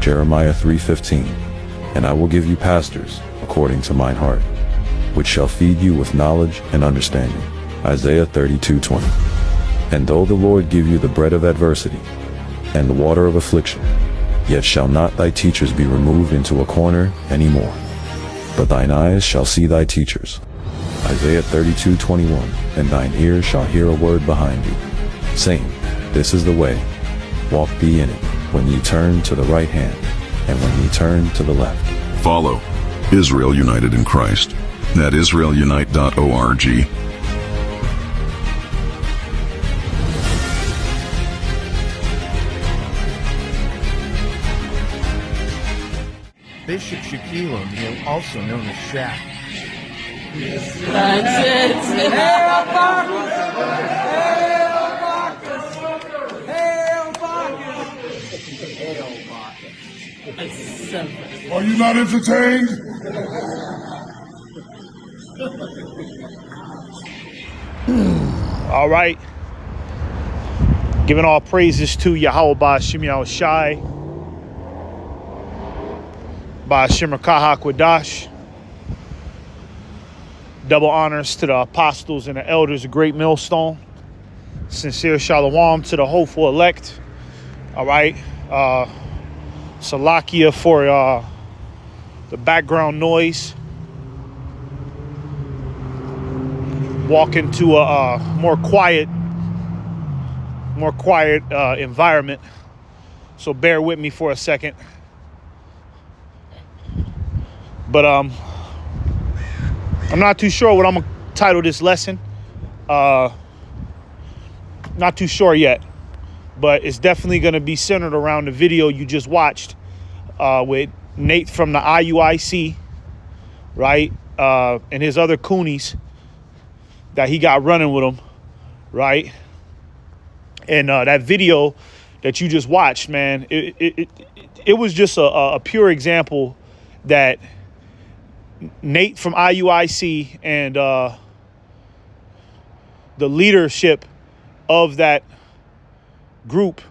Jeremiah 3:15. And I will give you pastors, according to mine heart, which shall feed you with knowledge and understanding. Isaiah 32:20. And though the Lord give you the bread of adversity, and the water of affliction, yet shall not thy teachers be removed into a corner any more, but thine eyes shall see thy teachers. Isaiah 32:21. And thine ears shall hear a word behind thee, saying, This is the way, walk thee in it, when ye turn to the right hand, and when ye turn to the left. Follow Israel United in Christ at israelunite.org. Bishop Shaquille O'Neal, also known as Shaq. That's it. Hail Bacchus! Hail Bacchus! Hail Bacchus! Are you not entertained? All right. Giving all praises to Yahweh Ba'Shem Yahushai, Ba'Shem Rakah Kwadash. Double honors to the apostles and the elders of Great Millstone. Sincere shalom to the hopeful elect. All right. Salakia for the background noise. Walk into a more quiet environment. So bear with me for a second. But I'm not too sure what I'm gonna title this lesson. Not too sure yet, but it's definitely gonna be centered around the video you just watched with Nate from the IUIC, right? And his other coonies that he got running with him, right? And that video that you just watched, man, it was just a pure example that Nate from IUIC and the leadership of that group,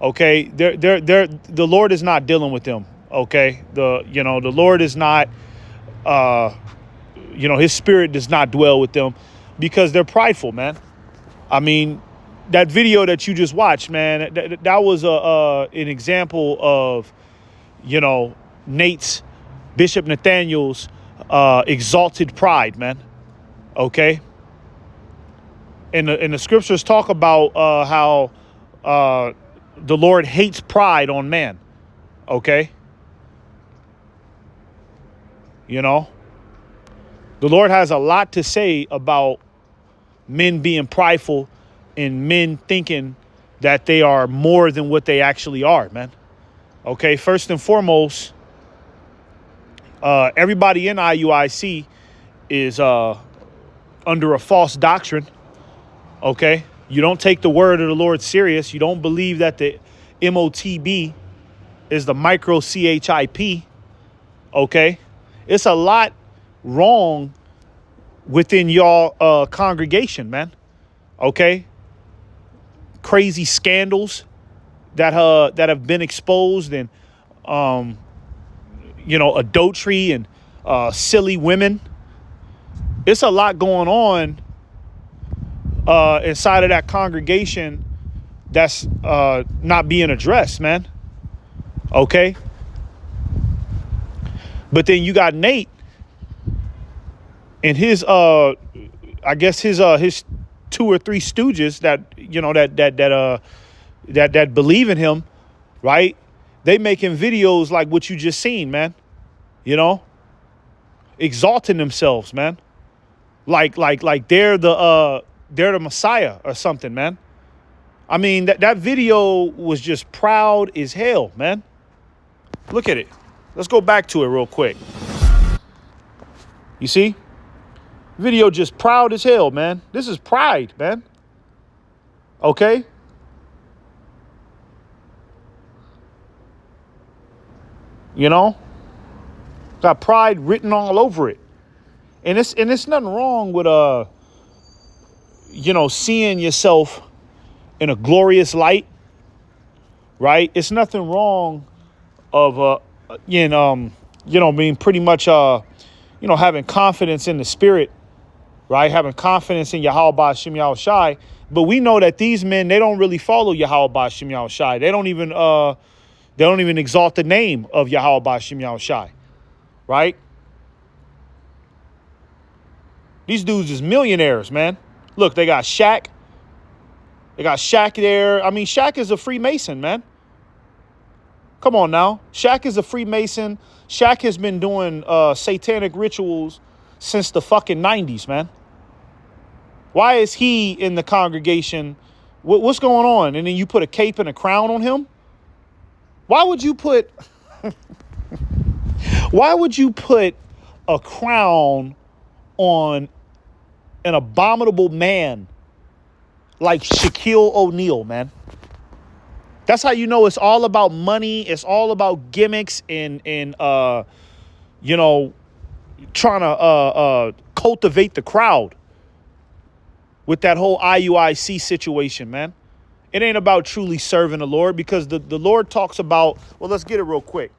okay, the Lord is not dealing with them, okay? The Lord is not, his spirit does not dwell with them because they're prideful, man. I mean, that video that you just watched, man, that was an example of, Nate's, Bishop Nathaniel's exalted pride, man. Okay. And the scriptures talk about how the Lord hates pride on man. Okay. The Lord has a lot to say about men being prideful and men thinking that they are more than what they actually are, man. Okay. First and foremost, everybody in IUIC is under a false doctrine, okay? You don't take the word of the Lord serious. You don't believe that the MOTB is the micro CHIP, okay? It's a lot wrong within y'all congregation, man, okay? Crazy scandals that have been exposed and adultery and silly women. It's a lot going on inside of that congregation that's not being addressed, man. Okay. But then you got Nate and his his 2 or 3 stooges that believe in him, right? They making videos like what you just seen, man. Exalting themselves, man. Like they're the Messiah or something, man. I mean, that video was just proud as hell, man. Look at it. Let's go back to it real quick. You see? Video just proud as hell, man. This is pride, man. Okay? Got pride written all over it. And it's nothing wrong with seeing yourself in a glorious light, right? It's nothing wrong of being pretty much having confidence in the spirit, right? Having confidence in Yahweh Ba'Shem Yahushai. But we know that these men, they don't really follow Yahweh Ba'Shem Yahushai. They don't even exalt the name of Yahweh Ba'Shem Yahushai, right? These dudes is millionaires, man. Look, they got Shaq. They got Shaq there. I mean, Shaq is a Freemason, man. Come on now. Shaq is a Freemason. Shaq has been doing satanic rituals since the fucking 90s, man. Why is he in the congregation? What's going on? And then you put a cape and a crown on him? Why would you put a crown on an abominable man like Shaquille O'Neal, man? That's how you know it's all about money. It's all about gimmicks and trying to cultivate the crowd with that whole IUIC situation, man. It ain't about truly serving the Lord, because the Lord talks about, well, let's get it real quick,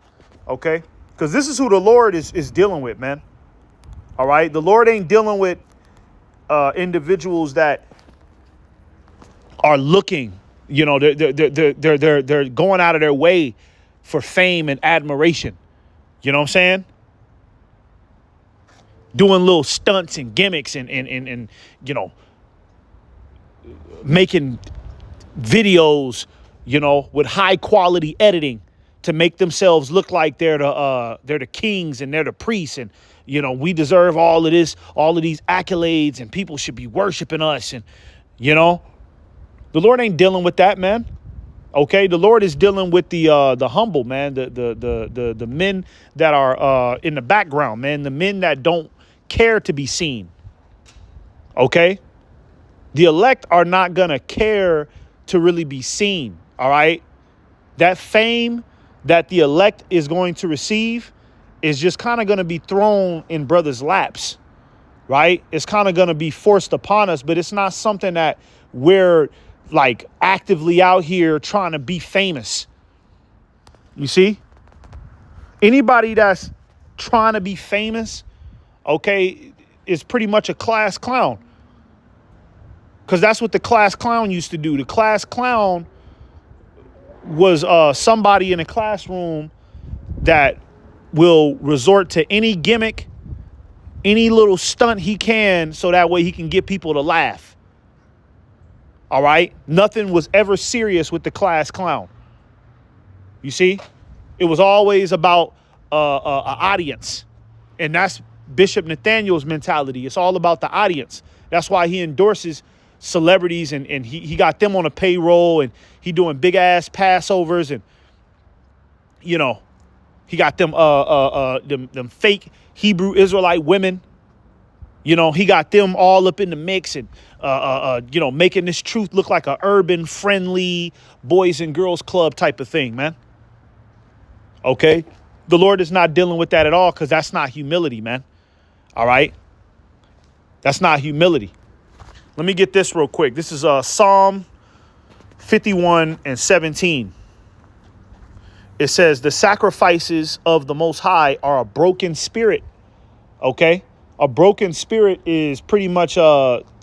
okay? Because this is who the Lord is dealing with, man. All right? The Lord ain't dealing with individuals that are looking, they're going out of their way for fame and admiration. You know what I'm saying? Doing little stunts and gimmicks and making videos, with high quality editing to make themselves look like they're the kings and they're the priests, and we deserve all of these accolades, and people should be worshiping us, and the Lord ain't dealing with that, man. Okay, the Lord is dealing with the humble, man, the men that are in the background, man, the men that don't care to be seen. Okay, the elect are not gonna care to really be seen. All right, that fame that the elect is going to receive is just kind of gonna be thrown in brothers' laps, right? It's kind of gonna be forced upon us, but it's not something that we're like actively out here trying to be famous. You see, anybody that's trying to be famous, okay, is pretty much a class clown. Because that's what the class clown used to do. The class clown was somebody in a classroom that will resort to any gimmick, any little stunt he can, so that way he can get people to laugh. All right? Nothing was ever serious with the class clown. You see? It was always about an audience. And that's Bishop Nathaniel's mentality. It's all about the audience. That's why he endorses celebrities, and he got them on a payroll, and he doing big ass Passovers, and he got them fake Hebrew Israelite women. He got them all up in the mix, and making this truth look like a urban friendly boys and girls club type of thing, man. Okay, the Lord is not dealing with that at all, because that's not humility, man. All right, that's not humility. Let me get this real quick. This is Psalm 51:17. It says, the sacrifices of the Most High are a broken spirit. Okay, a broken spirit is pretty much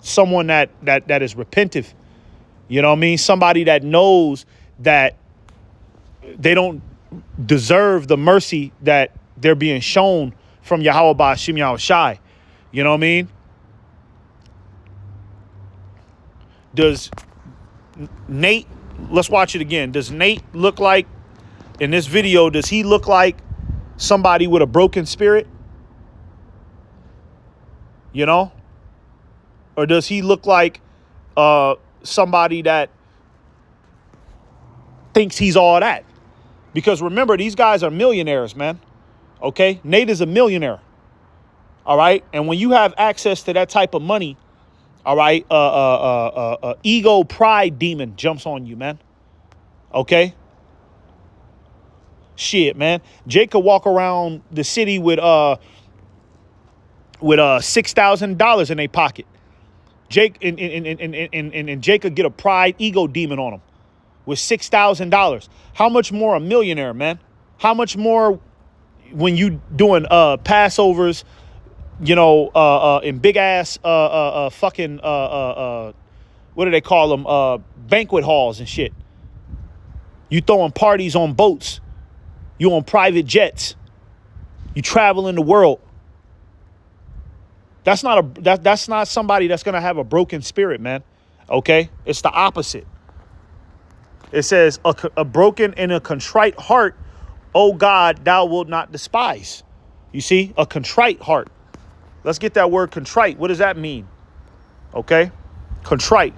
someone that is repentive. You know what I mean? Somebody that knows that they don't deserve the mercy that they're being shown from Yahweh Ba'Shem Yahushai. You know what I mean? Does Nate, let's watch it again. Does Nate look like, in this video, does he look like somebody with a broken spirit? Or does he look like somebody that thinks he's all that? Because remember, these guys are millionaires, man. Okay? Nate is a millionaire. All right? And when you have access to that type of money, all right, ego pride demon jumps on you, man. Okay? Shit, man. Jake could walk around the city with $6,000 in their pocket. Jake and Jake could get a pride ego demon on him with $6,000. How much more a millionaire, man? How much more when you doing Passovers, you know, in big ass fucking what do they call them? Banquet halls and shit. You throwing parties on boats. You on private jets. You traveling the world. That's not somebody that's gonna have a broken spirit, man. Okay, it's the opposite. It says a broken and a contrite heart, oh God, thou wilt not despise. You see, a contrite heart. Let's get that word contrite. What does that mean? Okay, contrite,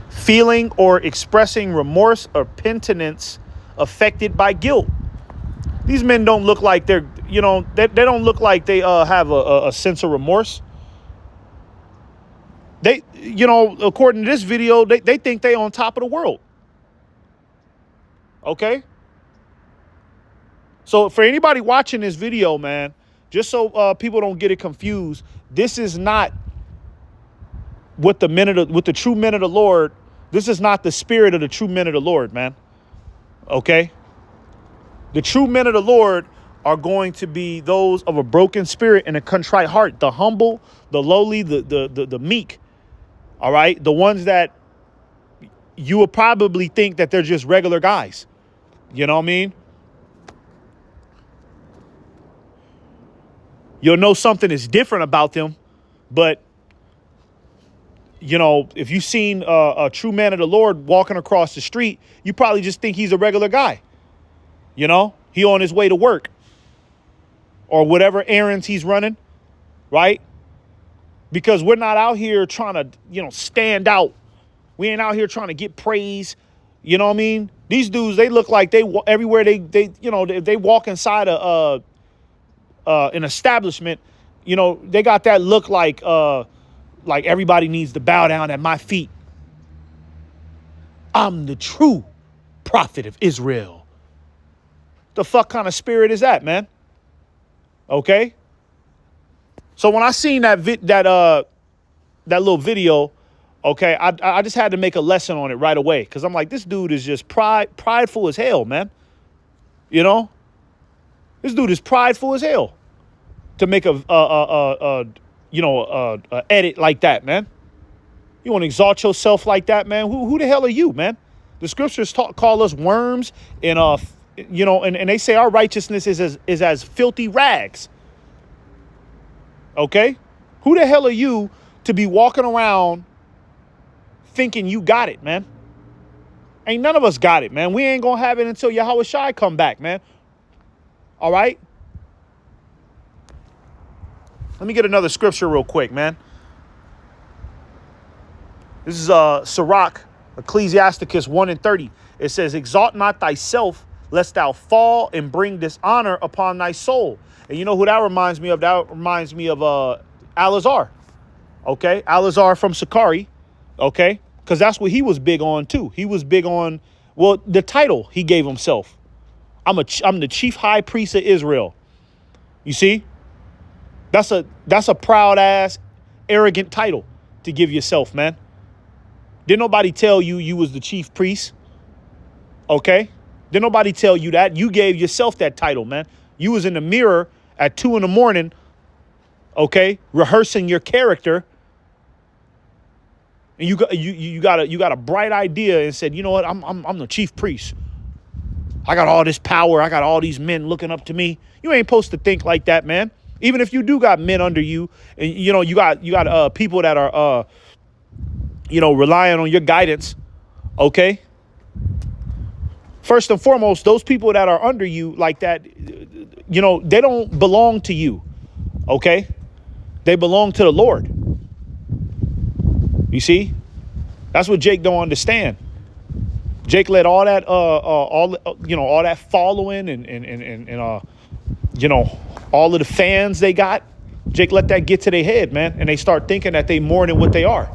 feeling or expressing remorse or penitence affected by guilt. These men don't look like they're, you know, they don't look like they have a sense of remorse. They, you know, according to this video, they think they on top of the world. Okay? So for anybody watching this video, man, just so people don't get it confused, this is not what the true men of the Lord, this is not the spirit of the true men of the Lord, man. Okay? The true men of the Lord are going to be those of a broken spirit and a contrite heart, the humble, the lowly, the meek. All right? The ones that you will probably think that they're just regular guys. You know what I mean? You'll know something is different about them, but you know, if you've seen a true man of the Lord walking across the street, you probably just think he's a regular guy. You know, he on his way to work or whatever errands he's running, right? Because we're not out here trying to, you know, stand out. We ain't out here trying to get praise. You know what I mean? These dudes, they look like everywhere they you know, they walk inside an establishment, you know, they got that look like everybody needs to bow down at my feet. I'm the true prophet of Israel. The fuck kind of spirit is that, man? Okay. So when I seen that little video, okay, I just had to make a lesson on it right away because I'm like, this dude is just prideful as hell, man. You know, this dude is prideful as hell to make a edit like that, man. You want to exalt yourself like that, man? Who the hell are you, man? The scriptures call us worms and you know, and they say our righteousness is as filthy rags. Okay? Who the hell are you to be walking around thinking you got it, man? Ain't none of us got it, man. We ain't gonna have it until Yahweh Shai come back, man. All right? Let me get another scripture real quick, man. This is Sirach, Ecclesiasticus 1:30. It says, exalt not thyself, lest thou fall and bring dishonor upon thy soul. And you know who that reminds me of? That reminds me of Alazar. Okay? Alazar from Sakari. Okay? Because that's what he was big on, too. He was big on, well, the title he gave himself. I'm the chief high priest of Israel. You see? That's a proud ass, arrogant title to give yourself, man. Didn't nobody tell you was the chief priest? Okay? Didn't nobody tell you that? You gave yourself that title, man. You was in the mirror at 2 a.m, okay, rehearsing your character. And you got a bright idea and said, you know what, I'm the chief priest. I got all this power. I got all these men looking up to me. You ain't supposed to think like that, man. Even if you do got men under you, and you know you got people that are you know, relying on your guidance. Okay. First and foremost, those people that are under you like that, you know, they don't belong to you. Okay. They belong to the Lord. You see, that's what Jake don't understand. Jake let all that, all that following and you know, all of the fans they got, Jake let that get to their head, man. And they start thinking that they more than what they are.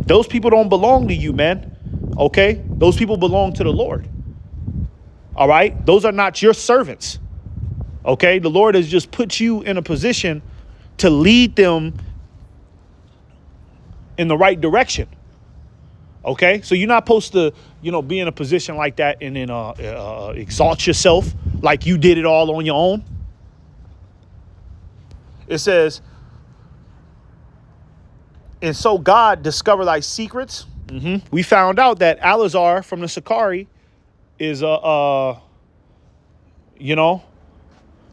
Those people don't belong to you, man. Okay. Those people belong to the Lord. All right. Those are not your servants. Okay. The Lord has just put you in a position to lead them in the right direction. Okay, so you're not supposed to, be in a position like that and then exalt yourself like you did it all on your own. It says, and so God discovered thy secrets. We found out that Alazar from the Sakari is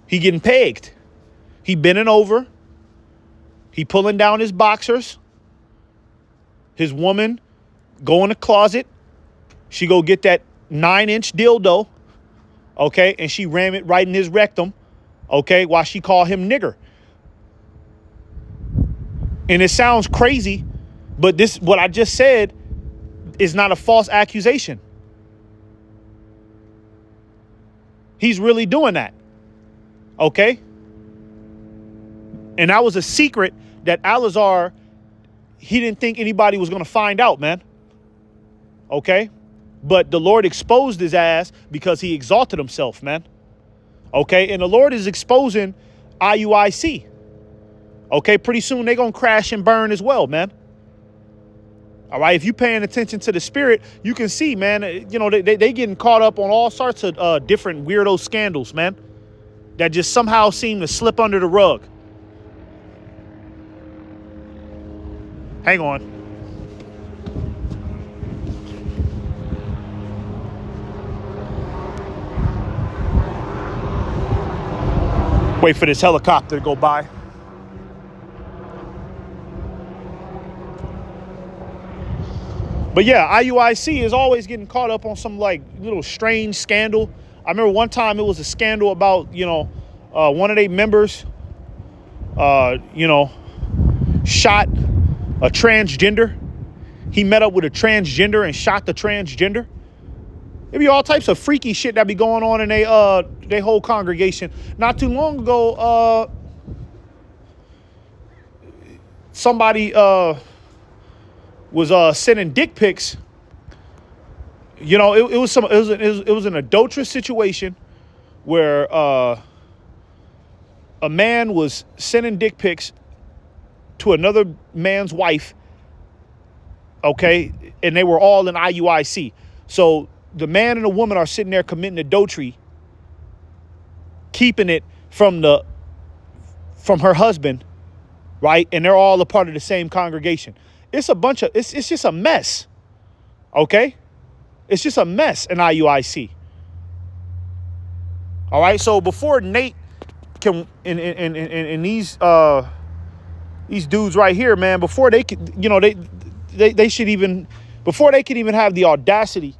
he getting pegged. He bending over. He pulling down his boxers. His woman go in the closet. She go get that 9-inch dildo. Okay, and she ram it right in his rectum. Okay, while she call him nigger. And it sounds crazy, but what I just said is not a false accusation. He's really doing that. Okay? And that was a secret that Alazar, he didn't think anybody was going to find out, man. Okay? But the Lord exposed his ass because he exalted himself, man. Okay? And the Lord is exposing IUIC. Okay? Pretty soon they're going to crash and burn as well, man. All right? If you're paying attention to the spirit, you can see, man, they getting caught up on all sorts of different weirdo scandals, man, that just somehow seem to slip under the rug. Hang on. Wait for this helicopter to go by. But yeah, IUIC is always getting caught up on some like little strange scandal. I remember one time it was a scandal about, one of their members, shot a transgender. He met up with a transgender and shot the transgender. There be all types of freaky shit that be going on in they whole congregation. Not too long ago, somebody was sending dick pics. It was an adulterous situation where a man was sending dick pics to another man's wife. Okay, and they were all in IUIC. So the man and the woman are sitting there committing adultery, keeping it from her husband, right? And they're all a part of the same congregation. It's it's just a mess. Okay? It's just a mess in IUIC. All right. So before Nate can in these dudes right here, man, before they could, they should even, before they could even have the audacity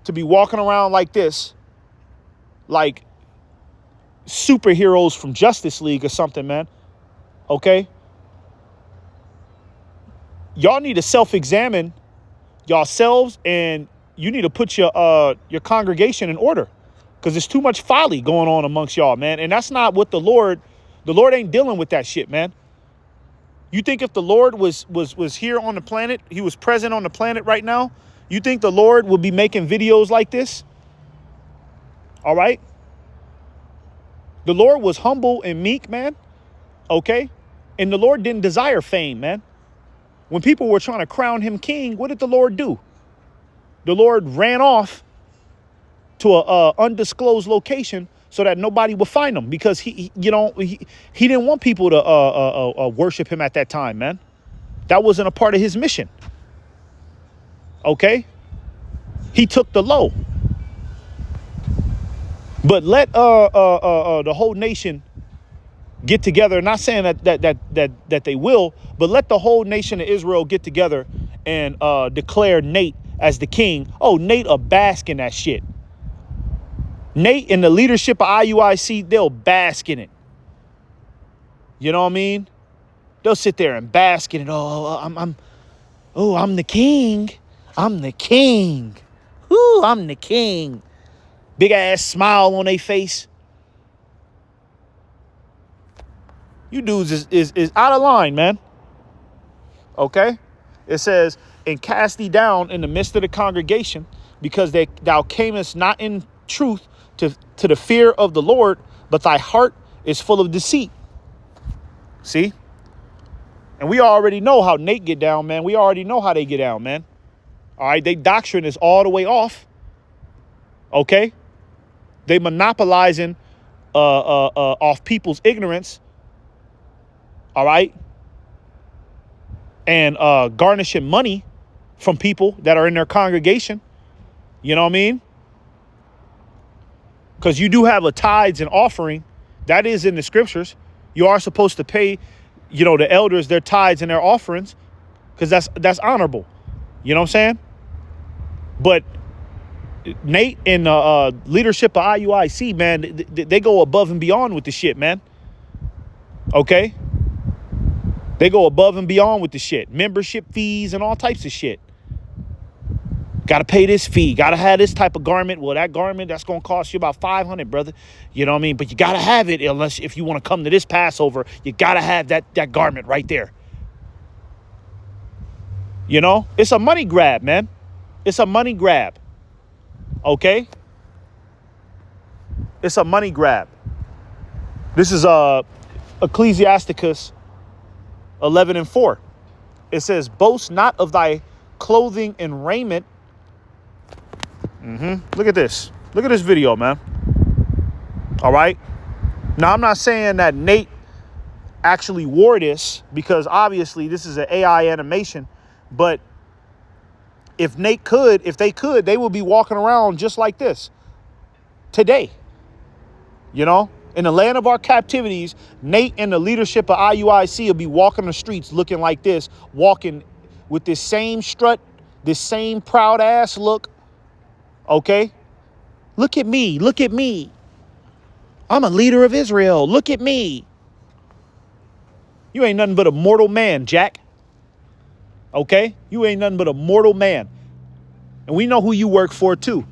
to be walking around like this, like superheroes from Justice League or something, man. Okay. Y'all need to self-examine yourselves, and you need to put your congregation in order, because there's too much folly going on amongst y'all, man. And that's not what the Lord ain't dealing with that shit, man. You think if the Lord was here on the planet, he was present on the planet right now, you think the Lord would be making videos like this? All right. The Lord was humble and meek, man. Okay. And the Lord didn't desire fame, man. When people were trying to crown him king, what did the Lord do? The Lord ran off to a undisclosed location so that nobody would find him, because he didn't want people to worship him at that time, man. That wasn't a part of his mission. Okay? He took the low. But let the whole nation get together. Not saying that they will, but let the whole nation of Israel get together and declare Nate as the king. Oh, Nate a bask in that shit. Nate and the leadership of IUIC, they'll bask in it. You know what I mean? They'll sit there and bask in it. I'm the king. I'm the king. Ooh, I'm the king. Big ass smile on their face. You dudes is out of line, man. Okay? It says, and cast thee down in the midst of the congregation, because thou camest not in truth to the fear of the Lord, but thy heart is full of deceit. See? And we already know how Nate get down, man. We already know how they get down, man. All right, they doctrine is all the way off. Okay, they monopolizing off people's ignorance. All right, and garnishing money from people that are in their congregation. You know what I mean? Because you do have a tithes and offering. That is in the scriptures. You are supposed to pay, you know, the elders their tithes and their offerings, because that's honorable. You know what I'm saying? But Nate and leadership of IUIC, man, they go above and beyond with the shit, man. Okay? They go above and beyond with the shit. Membership fees and all types of shit. Got to pay this fee. Got to have this type of garment. Well, that garment, that's going to cost you about $500, brother. You know what I mean? But you got to have it, unless if you want to come to this Passover, you got to have that garment right there. You know? It's a money grab, man. It's a money grab. Okay? It's a money grab. This is Ecclesiasticus 11:4. It says, boast not of thy clothing and raiment. Look at this. Look at this video, man. All right. Now, I'm not saying that Nate actually wore this, because obviously this is an AI animation. But if they could, they would be walking around just like this today. You know, in the land of our captivities, Nate and the leadership of IUIC will be walking the streets looking like this, walking with this same strut, this same proud ass look. Okay? Look at me. Look at me. I'm a leader of Israel. Look at me. You ain't nothing but a mortal man, Jack. Okay? You ain't nothing but a mortal man. And we know who you work for, too.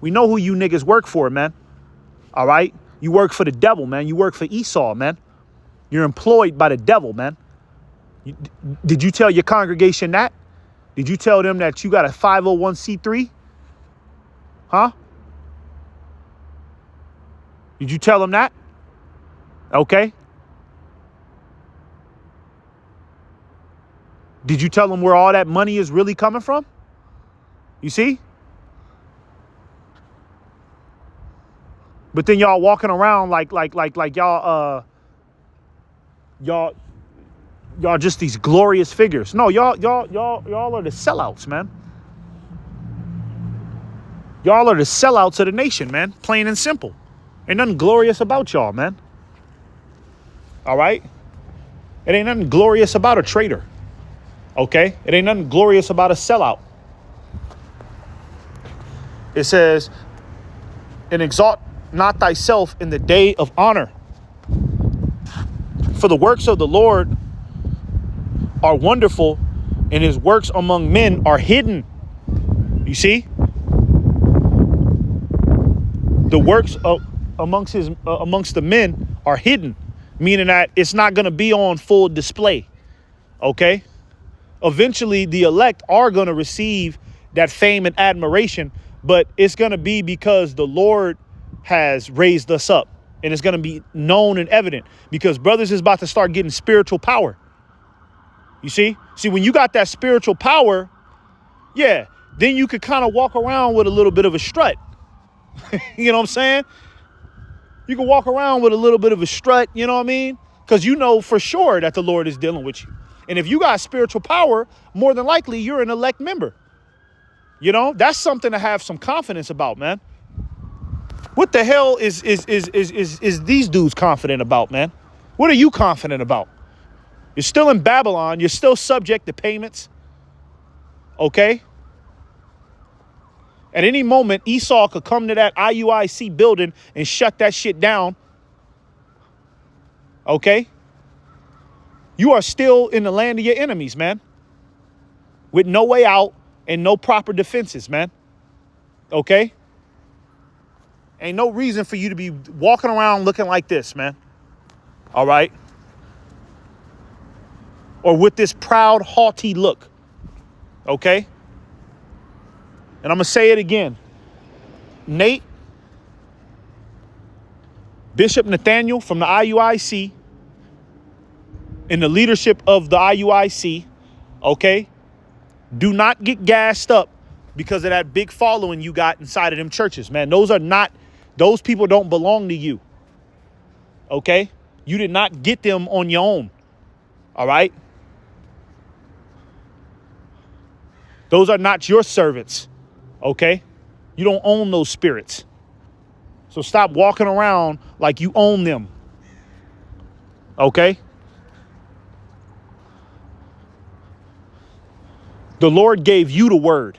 We know who you niggas work for, man. All right? You work for the devil, man. You work for Esau, man. You're employed by the devil, man. Did you tell your congregation that? Did you tell them that you got a 501c3? Huh? Did you tell them that? Okay. Did you tell them where all that money is really coming from? You see? But then y'all walking around like y'all y'all just these glorious figures. No, y'all are the sellouts, man. Y'all are the sellouts of the nation, man. Plain and simple. Ain't nothing glorious about y'all, man. All right? It ain't nothing glorious about a traitor. Okay? It ain't nothing glorious about a sellout. It says, and exalt not thyself in the day of honor. For the works of the Lord are wonderful, and his works among men are hidden. You see? The works amongst the men are hidden, meaning that it's not going to be on full display. Okay? Eventually, the elect are going to receive that fame and admiration, but it's going to be because the Lord has raised us up, and it's going to be known and evident, because brothers is about to start getting spiritual power. You see? See, when you got that spiritual power, yeah, then you could kind of walk around with a little bit of a strut. You know what I'm saying? You can walk around with a little bit of a strut, you know what I mean? Because you know for sure that the Lord is dealing with you. And if you got spiritual power, more than likely you're an elect member. You know, that's something to have some confidence about, man. What the hell is these dudes confident about, man? What are you confident about? You're still in Babylon. You're still subject to payments. Okay? At any moment, Esau could come to that IUIC building and shut that shit down. Okay? You are still in the land of your enemies, man. With no way out and no proper defenses, man. Okay? Ain't no reason for you to be walking around looking like this, man. All right? Or with this proud, haughty look. Okay? And I'm going to say it again. Nate, Bishop Nathaniel from the IUIC, in the leadership of the IUIC, okay, do not get gassed up because of that big following you got inside of them churches, man. Those people don't belong to you. Okay? You did not get them on your own. All right? Those are not your servants. Okay? You don't own those spirits. So stop walking around like you own them. Okay? The Lord gave you the word.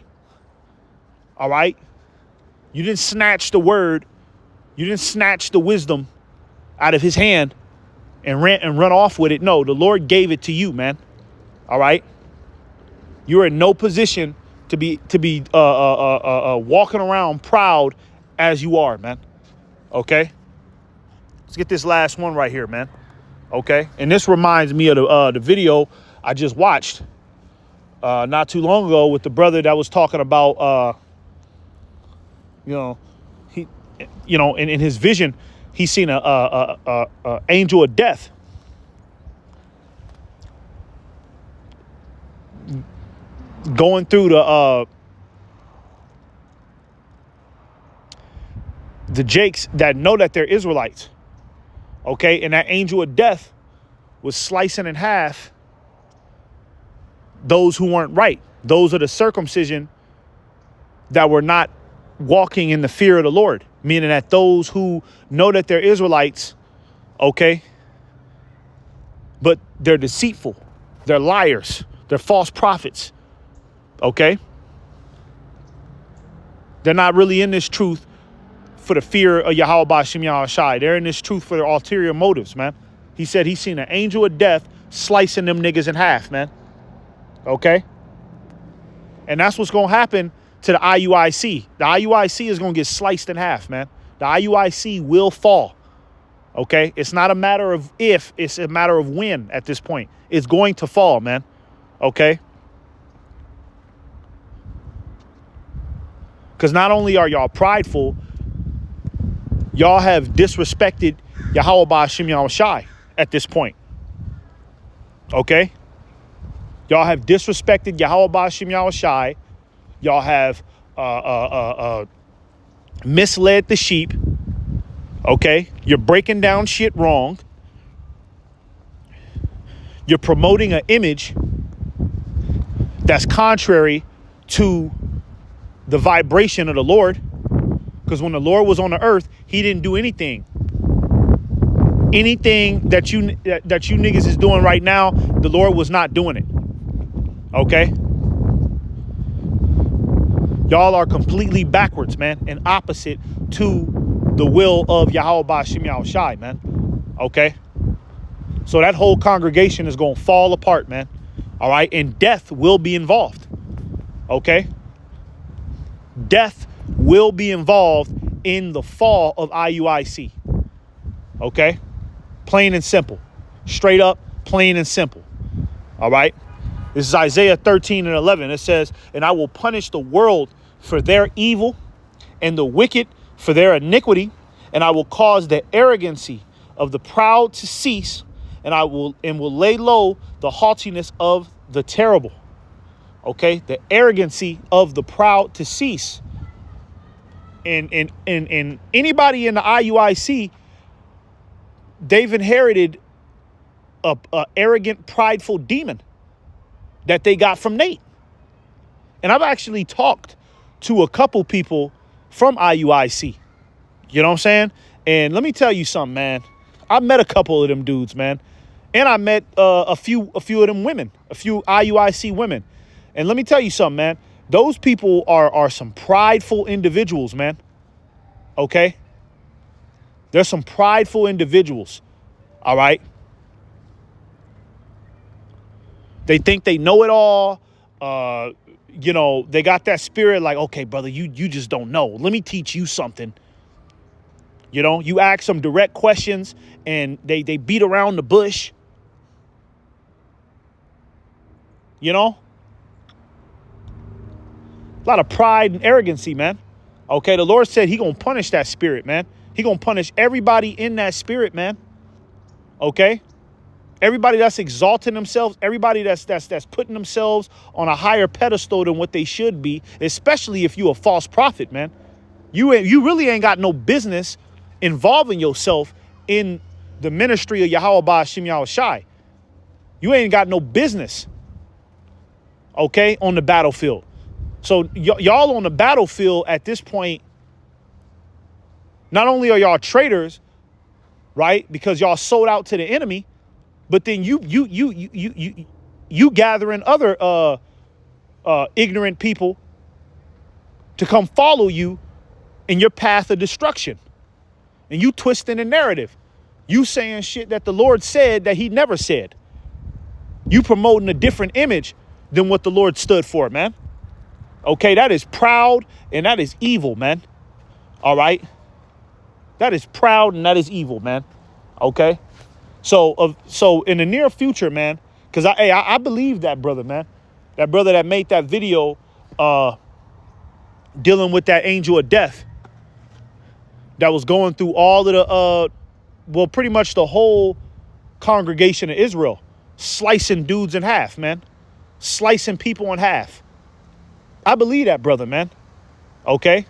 All right? You didn't snatch the word. You didn't snatch the wisdom out of his hand and run off with it. No, the Lord gave it to you, man. All right? You're in no position to be walking around proud as you are, man. Okay? Let's get this last one right here, man. Okay? And this reminds me of the video I just watched not too long ago with the brother that was talking about, in his vision, he's seen a angel of death. Going through the Jakes that know that they're Israelites. Okay, and that angel of death was slicing in half those who weren't right. Those are the circumcision that were not walking in the fear of the Lord. Meaning that those who know that they're Israelites, okay, but they're deceitful, they're liars, they're false prophets, okay? They're not really in this truth for the fear of Yahweh Ba'Shem Yahushai. They're in this truth for their ulterior motives, man. He said he's seen an angel of death slicing them niggas in half, man. Okay? And that's what's going to happen to the IUIC. The IUIC is going to get sliced in half, man. The IUIC will fall. Okay? It's not a matter of if, it's a matter of when at this point. It's going to fall, man. Okay? Because not only are y'all prideful, y'all have disrespected Yahweh Ba'Shem Yahushai at this point. Okay? Y'all have disrespected Yahweh Ba'Shem Yahushai. Y'all have misled the sheep. Okay? You're breaking down shit wrong. You're promoting an image that's contrary to the vibration of the Lord. Because when the Lord was on the earth, he didn't do anything. Anything that you niggas is doing right now, the Lord was not doing it. Okay? Y'all are completely backwards, man, and opposite to the will of Yahweh Ba'Shem Yahushai, man. Okay? So that whole congregation is going to fall apart, man. All right? And death will be involved. Okay? Death will be involved in the fall of IUIC. Okay? Plain and simple. Straight up, plain and simple. All right? This is Isaiah 13:11. It says, "And I will punish the world for their evil and the wicked for their iniquity, and I will cause the arrogancy of the proud to cease, and will lay low the haughtiness of the terrible." Okay? The arrogancy of the proud to cease. And anybody in the IUIC, they've inherited a arrogant, prideful demon that they got from Nate. And I've actually talked to a couple people from IUIC. You know what I'm saying? And let me tell you something, man. I met a couple of them dudes, man. And I met a few of them women, a few IUIC women. And let me tell you something, man. Those people are some prideful individuals, man. Okay? They're some prideful individuals. All right? They think they know it all. They got that spirit like, okay, brother, you just don't know. Let me teach you something. You know, you ask some direct questions and they beat around the bush. You know? A lot of pride and arrogancy, man. Okay, the Lord said he gonna punish that spirit, man. He gonna punish everybody in that spirit, man. Okay? Everybody that's exalting themselves, everybody that's putting themselves on a higher pedestal than what they should be, especially if you a false prophet, man. You really ain't got no business involving yourself in the ministry of Yahweh Ba'Shem Yahushai. You ain't got no business, okay, on the battlefield. So y'all on the battlefield at this point, not only are y'all traitors, right, because y'all sold out to the enemy, but then you gathering other ignorant people to come follow you in your path of destruction. And you twisting the narrative. You saying shit that the Lord said that he never said. You promoting a different image than what the Lord stood for, man. Okay, that is proud and that is evil, man. All right? That is proud and that is evil, man. Okay? So in the near future, man, because I believe that brother, man. That brother that made that video dealing with that angel of death that was going through all of the, well, pretty much the whole congregation of Israel, slicing dudes in half, man. Slicing people in half. I believe that brother, man. Okay?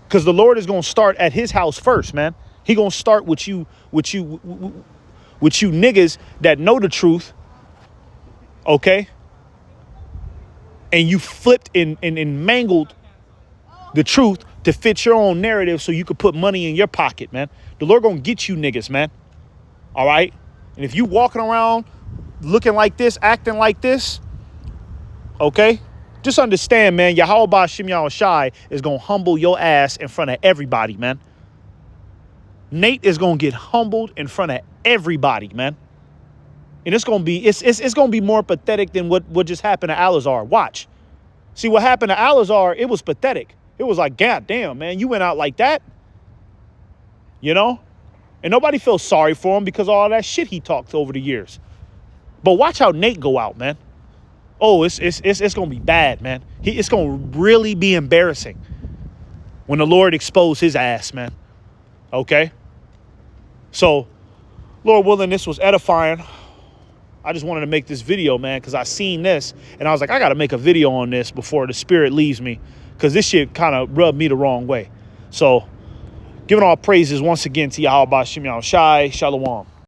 Because the Lord is going to start at his house first, man. He going to start with you niggas that know the truth, okay? And you flipped and mangled the truth to fit your own narrative so you could put money in your pocket, man. The Lord gonna get you niggas, man. All right? And if you walking around looking like this, acting like this, okay? Just understand, man, Yahweh Ba'Shem Yahushai is gonna humble your ass in front of everybody, man. Nate is gonna get humbled in front of everybody, man. And it's gonna be more pathetic than what just happened to Alazar. Watch. See, what happened to Alazar, it was pathetic. It was like, God damn, man, you went out like that. You know? And nobody feels sorry for him because of all that shit he talked over the years. But watch how Nate go out, man. Oh, it's gonna be bad, man. It's gonna really be embarrassing when the Lord exposed his ass, man. Okay? So, Lord willing, this was edifying. I just wanted to make this video, man, because I seen this and I was like, I got to make a video on this before the spirit leaves me, because this shit kind of rubbed me the wrong way. So, giving all praises once again to Yahweh Ba'Shem Yahushai. Shalom.